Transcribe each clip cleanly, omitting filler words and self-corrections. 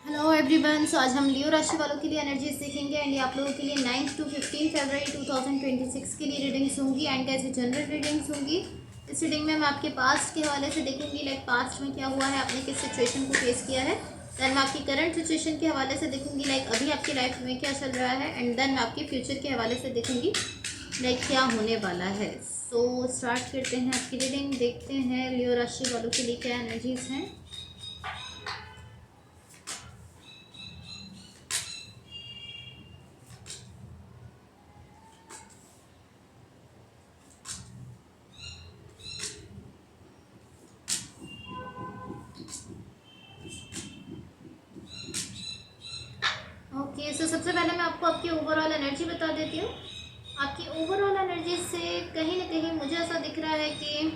Hello everyone. सो आज हम लियो राशि वालों के लिए एनर्जीज देखेंगे एंड ये आप लोगों के लिए 9 to 15 फरवरी 2026 के लिए रीडिंग्स होंगी एंड कैसे जनरल रीडिंग्स होंगी। इस रीडिंग में मैं आपके पास्ट के हवाले से देखूंगी, लाइक पास्ट में क्या हुआ है, आपने किस सिचुएशन को फेस किया है। देन मैं आपकी करंट सिचुएशन के हवाले से देखूंगी, लाइक अभी आपकी लाइफ में क्या चल रहा है। एंड देन मैं आपके फ्यूचर के हवाले से देखूंगी, लाइक क्या होने वाला है। सो स्टार्ट करते हैं आपकी रीडिंग। देखते हैं लियो राशि वालों के लिए क्या एनर्जीज हैं। ओके, सो सबसे पहले मैं आपको आपकी ओवरऑल एनर्जी बता देती हूँ। आपकी ओवरऑल एनर्जी से कहीं ना कहीं मुझे ऐसा दिख रहा है कि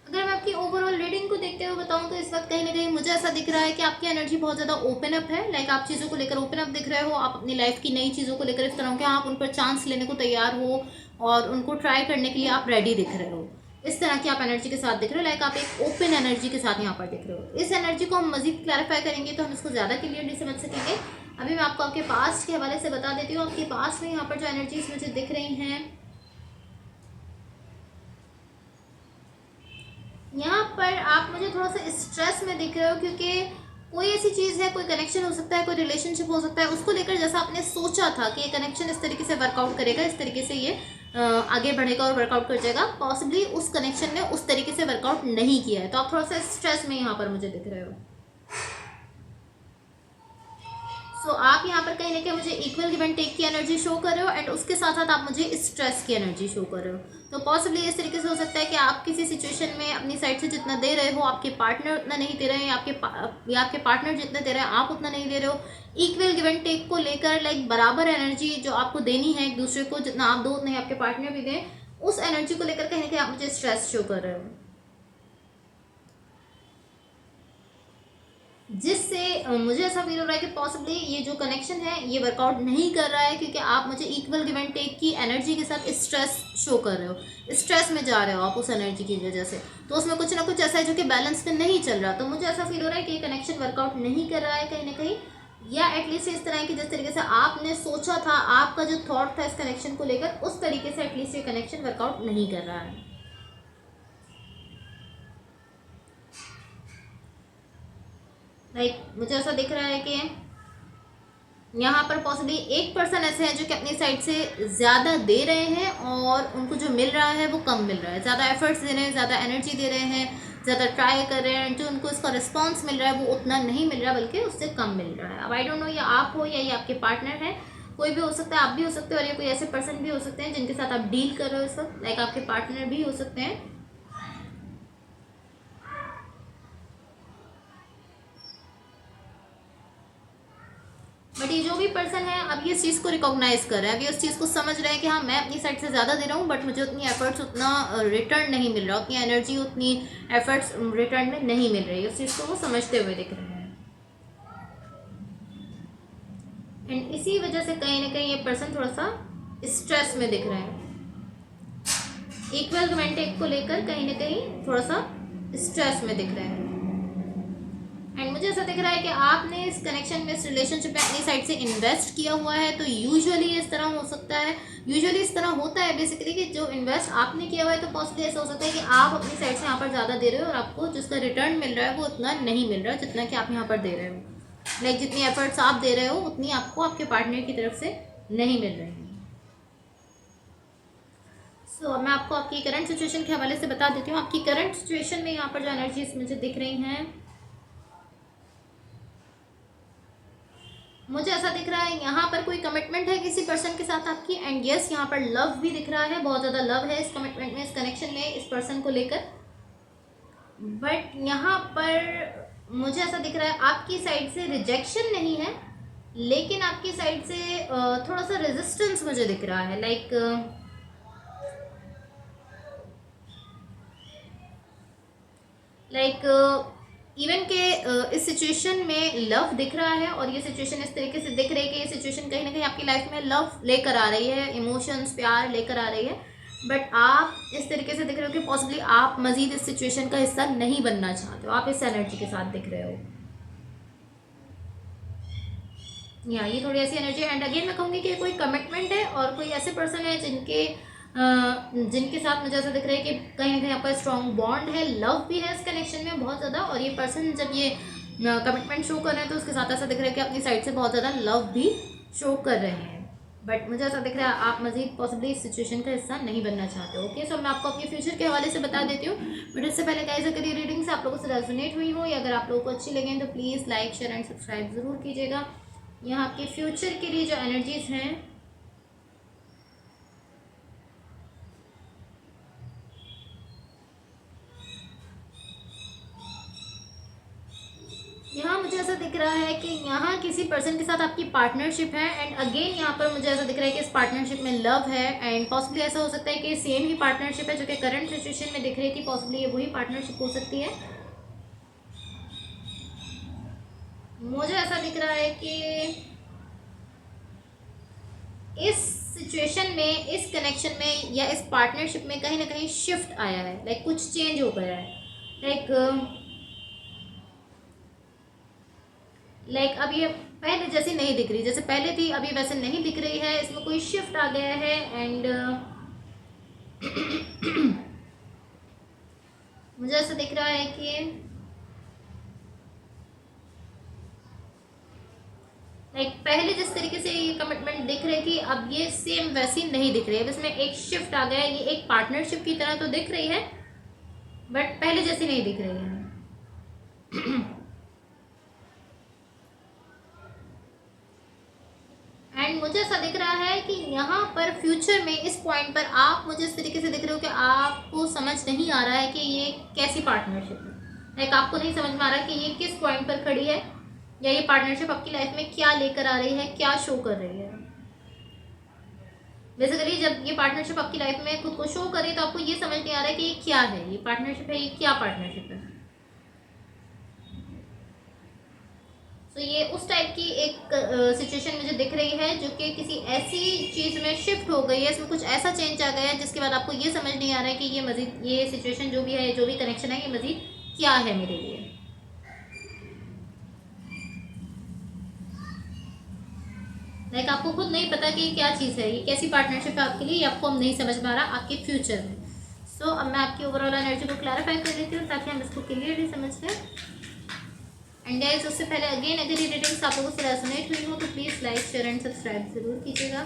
अगर मैं आपकी ओवरऑल रीडिंग को देखते हुए बताऊं तो इस वक्त कहीं ना कहीं मुझे ऐसा दिख रहा है कि आपकी एनर्जी बहुत ज़्यादा ओपन अप है। लाइक आप चीज़ों को लेकर ओपन अप दिख रहे हो, आप अपनी लाइफ की नई चीज़ों को लेकर इस तरह के आप उन पर चांस लेने को तैयार हो और उनको ट्राई करने के लिए आप रेडी दिख रहे हो। इस तरह की आप एनर्जी के साथ दिख रहे हो, लाइक आप एक ओपन एनर्जी के साथ यहाँ पर दिख रहे हो। इस एनर्जी को हम मजीद क्लैरिफाई करेंगे तो हम इसको ज़्यादा क्लियरली समझ सकेंगे। अभी मैं आपको आपके पास्ट के हवाले से बता देती हूँ। आपके पास्ट में यहाँ पर जो एनर्जीज मुझे दिख रही हैं, यहाँ पर आप मुझे थोड़ा सा स्ट्रेस में दिख रहे हो, क्योंकि कोई ऐसी चीज़ है, कोई कनेक्शन हो सकता है, कोई रिलेशनशिप हो सकता है, उसको लेकर जैसा आपने सोचा था कि ये कनेक्शन इस तरीके से वर्कआउट करेगा, इस तरीके से ये आगे बढ़ेगा और वर्कआउट कर जाएगा, पॉसिबली उस कनेक्शन ने उस तरीके से वर्कआउट नहीं किया है, तो आप थोड़ा सा स्ट्रेस में यहाँ पर मुझे दिख रहे हो। सो आप यहाँ पर कहीं ना कहीं मुझे इक्वल गिव एंड टेक की एनर्जी शो कर रहे हो एंड उसके साथ साथ आप मुझे स्ट्रेस की एनर्जी शो कर रहे हो। तो पॉसिबली इस तरीके से हो सकता है कि आप किसी सिचुएशन में अपनी साइड से जितना दे रहे हो, आपके पार्टनर उतना नहीं दे रहे हैं, या आपके पार्टनर जितना दे रहे हैं आप उतना नहीं दे रहे हो। इक्वल गिव एंड टेक को लेकर, लाइक बराबर एनर्जी जो आपको देनी है एक दूसरे को, जितना आप दो उतना ही आपके पार्टनर भी दें, उस एनर्जी को लेकर कहीं ना कहीं आप मुझे स्ट्रेस शो कर रहे हो, जिससे मुझे ऐसा फील हो रहा है कि पॉसिबली ये जो कनेक्शन है ये वर्कआउट नहीं कर रहा है, क्योंकि आप मुझे इक्वल गिव एंड टेक की एनर्जी के साथ स्ट्रेस शो कर रहे हो, स्ट्रेस में जा रहे हो आप उस एनर्जी की वजह से। तो उसमें कुछ ना कुछ ऐसा है जो कि बैलेंस पे नहीं चल रहा। तो मुझे ऐसा फील हो रहा है कि ये कनेक्शन वर्कआउट नहीं कर रहा है कहीं ना कहीं, या एटलीस्ट इस तरह की जिस तरीके से आपने सोचा था, आपका जो थॉट था इस कनेक्शन को लेकर, उस तरीके से एटलीस्ट ये कनेक्शन वर्कआउट नहीं कर रहा है। लाइक मुझे ऐसा दिख रहा है कि यहाँ पर पॉसिबली एक पर्सन ऐसे हैं जो कि अपनी साइड से ज़्यादा दे रहे हैं और उनको जो मिल रहा है वो कम मिल रहा है। ज़्यादा एफर्ट्स दे रहे हैं, ज़्यादा एनर्जी दे रहे हैं, ज़्यादा ट्राई कर रहे हैं, जो उनको इसका रिस्पॉन्स मिल रहा है वो उतना नहीं मिल रहा, बल्कि उससे कम मिल रहा है। अब आई डोंट नो ये आप हो या ये आपके पार्टनर है, कोई भी हो सकता है, आप भी हो सकते हो और ये कोई ऐसे पर्सन भी हो सकते हैं जिनके साथ आप डील कर रहे हो इस वक्त, लाइक आपके पार्टनर भी हो सकते हैं। बट ये जो भी पर्सन है अब ये इस चीज़ को रिकॉग्नाइज कर रहा है, अभी उस चीज़ को समझ रहे हैं कि हाँ मैं अपनी साइड से ज़्यादा दे रहा हूँ बट मुझे उतनी एफर्ट्स, उतना रिटर्न नहीं मिल रहा, उतनी एनर्जी, उतनी एफर्ट्स रिटर्न में नहीं मिल रही है। उस चीज़ को वो समझते हुए दिख रहे हैं एंड इसी वजह से कहीं ना कहीं ये पर्सन थोड़ा सा स्ट्रेस में दिख रहे हैं। इक्वल गिव को लेकर कहीं ना कहीं थोड़ा सा स्ट्रेस में दिख रहे हैं एंड मुझे ऐसा दिख रहा है कि आपने इस कनेक्शन में, इस रिलेशनशिप में अपनी साइड से इन्वेस्ट किया हुआ है। तो यूजुअली इस तरह हो सकता है, यूजुअली इस तरह होता है बेसिकली कि जो इन्वेस्ट आपने किया हुआ है, तो पॉसिबली ऐसा हो सकता है कि आप अपनी साइड से यहाँ पर ज़्यादा दे रहे हो और आपको जिसका रिटर्न मिल रहा है वो उतना नहीं मिल रहा जितना कि आप यहाँ पर दे रहे हो। लाइक जितनी एफर्ट्स आप दे रहे हो उतनी आपको आपके पार्टनर की तरफ से नहीं मिल रही है। सो मैं आपको आपकी करंट सिचुएशन के हवाले से बता देती हूँ। आपकी करंट सिचुएशन में यहाँ पर जो एनर्जीज मुझे दिख रही हैं, मुझे ऐसा दिख रहा है यहाँ पर कोई कमिटमेंट है किसी पर्सन के साथ आपकी, एंड यस यहाँ पर लव भी दिख रहा है, बहुत ज़्यादा लव है इस कमिटमेंट में, इस कनेक्शन में, इस पर्सन को लेकर। बट यहाँ पर मुझे ऐसा दिख रहा है आपकी साइड से रिजेक्शन नहीं है, लेकिन आपकी साइड से थोड़ा सा रेजिस्टेंस मुझे दिख रहा है। लाइक इवन के इस सिचुएशन में लव दिख रहा है, और ये सिचुएशन इस तरीके से दिख रही है कि ये सिचुएशन कहीं ना कहीं आपकी लाइफ में लव लेकर आ रही है, इमोशंस, प्यार लेकर आ रही है। बट आप इस तरीके से दिख रहे हो कि पॉसिबली आप मजीद इस सिचुएशन का हिस्सा नहीं बनना चाहते हो, आप इस एनर्जी के साथ दिख रहे हो। या ये थोड़ी ऐसी एनर्जी। एंड अगेन मैं कहूँगी कि कोई कमिटमेंट है और कोई ऐसे पर्सन है जिनके साथ मुझे ऐसा दिख रहा है कि कहीं ना कहीं आपका स्ट्रॉन्ग बॉन्ड है, लव भी है इस कनेक्शन में बहुत ज़्यादा। और ये पर्सन जब ये कमिटमेंट शो कर रहे हैं तो उसके साथ ऐसा दिख रहा है कि अपनी साइड से बहुत ज़्यादा लव भी शो कर रहे हैं। बट मुझे ऐसा दिख रहा है आप मजीद पॉसिबली इस सिचुएशन का हिस्सा नहीं बनना चाहते हो। ओके, सो मैं आपको अपने फ्यूचर के हवाले से बता देती हूँ। बट इससे पहले गाइस, अगर ये रीडिंग्स आप लोगों से रेजोनेट हुई हो या अगर आप लोगों को अच्छी लगे तो please like, share and subscribe ज़रूर कीजिएगा। यहाँ आपके फ्यूचर के लिए जो एनर्जीज़ हैं, यहाँ मुझे ऐसा दिख रहा है कि यहाँ किसी पर्सन के साथ आपकी पार्टनरशिप है। एंड अगेन यहाँ पर मुझे ऐसा दिख रहा है कि इस पार्टनरशिप में लव है। एंड पॉसिबली ऐसा हो सकता है कि सेम ही पार्टनरशिप है जो कि करंट सिचुएशन में दिख रही थी, पॉसिबली ये वही पार्टनरशिप हो सकती है। मुझे ऐसा दिख रहा है कि इस सिचुएशन में, इस कनेक्शन में या इस पार्टनरशिप में कहीं ना कहीं शिफ्ट आया है, लाइक कुछ चेंज हो गया है। लाइक अब ये पहले जैसी नहीं दिख रही, जैसे पहले थी अभी वैसे नहीं दिख रही है, इसमें कोई शिफ्ट आ गया है। एंड मुझे ऐसा दिख रहा है कि लाइक पहले जिस तरीके से ये कमिटमेंट दिख रही थी, अब ये सेम वैसी नहीं दिख रही है। अब इसमें एक शिफ्ट आ गया है, ये एक पार्टनरशिप की तरह तो दिख रही है बट पहले जैसी नहीं दिख रही है। एंड मुझे ऐसा दिख रहा है कि यहाँ पर फ्यूचर में इस पॉइंट पर आप मुझे इस तरीके से दिख रहे हो कि आपको समझ नहीं आ रहा है कि ये कैसी पार्टनरशिप है। लाइक आपको नहीं समझ में आ रहा है कि ये किस पॉइंट पर खड़ी है, या ये पार्टनरशिप आपकी लाइफ में क्या लेकर आ रही है, क्या शो कर रही है। बेसिकली जब ये पार्टनरशिप आपकी लाइफ में खुद को शो करे तो आपको ये समझ नहीं आ रहा है कि ये क्या है, ये पार्टनरशिप है, ये क्या पार्टनरशिप है। तो ये उस टाइप की एक सिचुएशन मुझे दिख रही है जो कि किसी ऐसी चीज़ में शिफ्ट हो गई है, इसमें कुछ ऐसा चेंज आ गया है जिसके बाद आपको ये समझ नहीं आ रहा है कि ये मजीद, ये सिचुएशन जो भी है, जो भी कनेक्शन है, ये मजीद क्या है मेरे लिए। लाइक आपको खुद नहीं पता कि ये क्या चीज़ है, ये कैसी पार्टनरशिप है आपके लिए, ये आपको अब नहीं समझ में आ रहा आपके फ्यूचर में। सो अब मैं आपकी ओवरऑल एनर्जी को क्लैरिफाई कर देती हूँ ताकि हम इसको क्लियरली समझ लें। एंड गाइस, उससे पहले अगेन अगर ये रीडिंग्स आप लोगों से रेजोनेट हुई हो तो please like, share and subscribe ज़रूर कीजिएगा।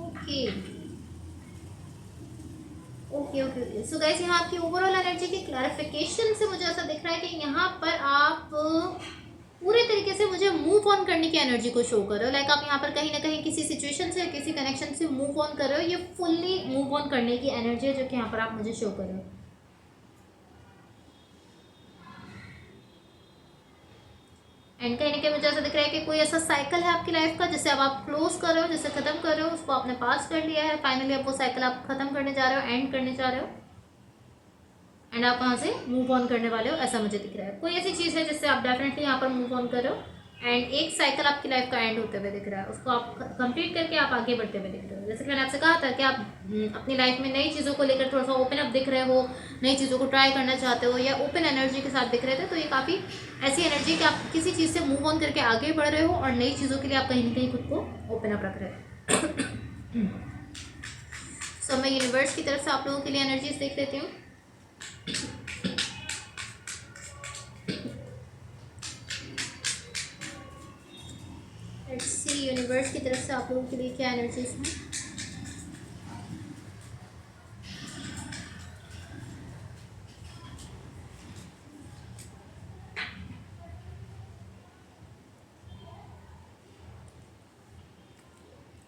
Okay okay okay okay so guys, यहाँ आपकी ओवरऑल एनर्जी की क्लैरिफिकेशन से मुझे ऐसा दिख रहा है कि यहाँ पर आप पूरे तरीके से मुझे मूव ऑन करने की एनर्जी को शो कर रहे हो। लाइक आप यहाँ पर कहीं ना कहीं किसी सिचुएशन से, किसी कनेक्शन से मूव ऑन कर रहे हो। ये फुल्ली मूव ऑन करने की एनर्जी है जो कि यहाँ पर आप मुझे शो कर रहे हो। एंड कहीं ना कहीं मुझे ऐसा दिख रहा है कि कोई ऐसा साइकिल है आपकी लाइफ का जिसे अब आप क्लोज कर रहे हो, जिसे खत्म कर रहे हो, उसको आपने पास कर लिया है। फाइनली अब वो साइकिल आप खत्म करने जा रहे हो, एंड करने जा रहे हो, एंड आप वहाँ से मूव ऑन करने वाले हो, ऐसा मुझे दिख रहा है। कोई ऐसी चीज़ है जिससे आप डेफिनेटली यहाँ पर मूव ऑन कर रहे हो, एंड एक साइकिल आपकी लाइफ का एंड होते हुए दिख रहा है, उसको आप कंप्लीट करके आप आगे बढ़ते हुए दिख रहे हो। जैसे कि मैंने आपसे कहा था कि आप अपनी लाइफ में नई चीज़ों को लेकर थोड़ा सा ओपन अप दिख रहे हो, नई चीज़ों को ट्राई करना चाहते हो, या ओपन एनर्जी के साथ दिख रहे थे। तो ये काफ़ी ऐसी एनर्जी कि आप किसी चीज़ से मूव ऑन करके आगे बढ़ रहे हो और नई चीज़ों के लिए आप कहीं ना कहीं खुद को ओपन अप रख रहे हो। सो मैं यूनिवर्स की तरफ से आप लोगों के लिए एनर्जीज देख लेती हूँ। लेट्स सी यूनिवर्स की तरफ से आप लोगों के लिए क्या एनर्जीज हैं।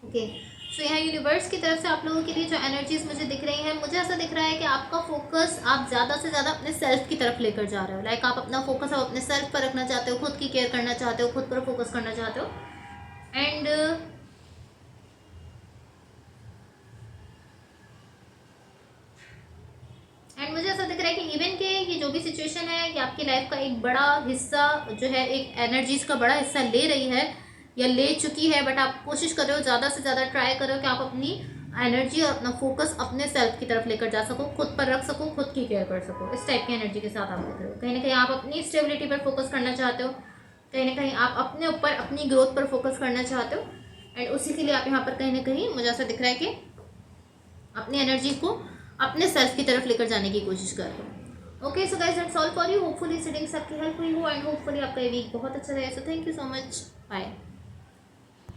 ओके, सो यहाँ यूनिवर्स की तरफ से आप लोगों के लिए जो एनर्जीज मुझे दिख रही हैं, मुझे ऐसा दिख रहा है कि आपका फोकस आप ज़्यादा से ज़्यादा अपने सेल्फ की तरफ लेकर जा रहे हो। लाइक आप अपना फोकस आप अपने सेल्फ पर रखना चाहते हो, खुद की केयर करना चाहते हो, खुद पर फोकस करना चाहते हो। एंड मुझे कि जो भी सिचुएशन है कि आपकी लाइफ का एक बड़ा हिस्सा जो है, एक एनर्जीज का बड़ा हिस्सा ले रही है या ले चुकी है, बट आप कोशिश कर रहे हो, ज़्यादा से ज़्यादा ट्राई कर रहे हो कि आप अपनी एनर्जी और अपना फोकस अपने सेल्फ की तरफ लेकर जा सको, खुद पर रख सको, खुद की केयर कर सको। इस टाइप की एनर्जी के साथ आप देख रहे हो। कहीं ना कहीं आप अपनी स्टेबिलिटी पर फोकस करना चाहते हो, कहीं ना कहीं आप अपने ऊपर अपनी ग्रोथ पर फोकस करना चाहते हो, एंड उसी के लिए आप यहाँ पर कहीं ना कहीं मुझे ऐसा दिख रहा है कि अपनी एनर्जी को अपने सेल्फ की तरफ लेकर जाने की कोशिश कर रहे हो। Okay, so guys that's all for you. Hopefully readings आपकी हेल्प हुई हो एंड होपफुली आपका ये वीक बहुत अच्छा रहे। So thank you so much, bye.